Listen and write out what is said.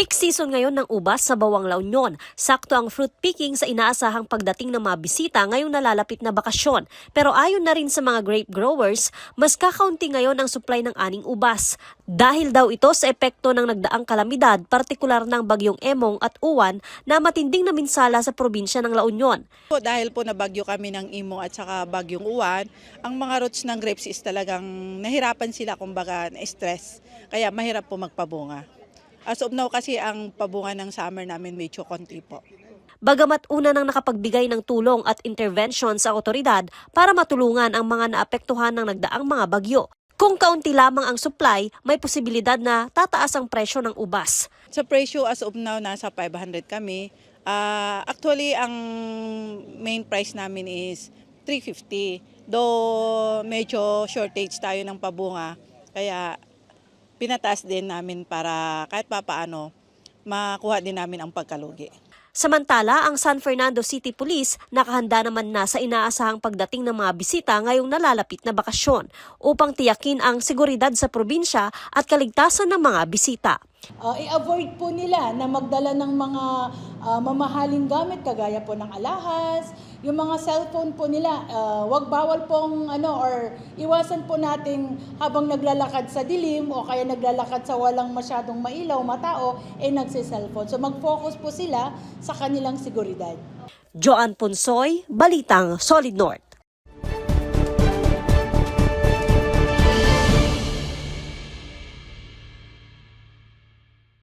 Peak season ngayon ng ubas sa Bawang La Union. Sakto ang fruit picking sa inaasahang pagdating ng mga bisita ngayong nalalapit na bakasyon. Pero ayon na rin sa mga grape growers, mas kakaunti ngayon ang supply ng aning ubas. Dahil daw ito sa epekto ng nagdaang kalamidad, partikular ng bagyong Emong at Uwan na matinding naminsala sa probinsya ng La Union. Dahil po nabagyo kami ng Emong at saka bagyong Uwan, ang mga roots ng grapes is talagang nahirapan sila, kumbaga na-stress. Kaya mahirap po magpabunga. As of now kasi ang pabunga ng summer namin medyo konti po. Bagamat una nang nakapagbigay ng tulong at intervention sa otoridad para matulungan ang mga naapektuhan ng nagdaang mga bagyo. Kung kaunti lamang ang supply, may posibilidad na tataas ang presyo ng ubas. Sa presyo as of now nasa 500 kami. Actually ang main price namin is 350. Though medyo shortage tayo ng pabunga, kaya pinataas din namin para kahit papaano makuha din namin ang pagkalugi. Samantala, ang San Fernando City Police nakahanda naman na sa inaasahang pagdating ng mga bisita ngayong nalalapit na bakasyon upang tiyakin ang seguridad sa probinsya at kaligtasan ng mga bisita. I-avoid po nila na magdala ng mga mamahaling gamit kagaya po ng alahas, yung mga cellphone po nila, wag bawal pong or iwasan po natin habang naglalakad sa dilim o kaya naglalakad sa walang masyadong mailaw, matao, nagse-cellphone. So mag-focus po sila sa kanilang seguridad. Joanne Ponsoy, Balitang Solid North.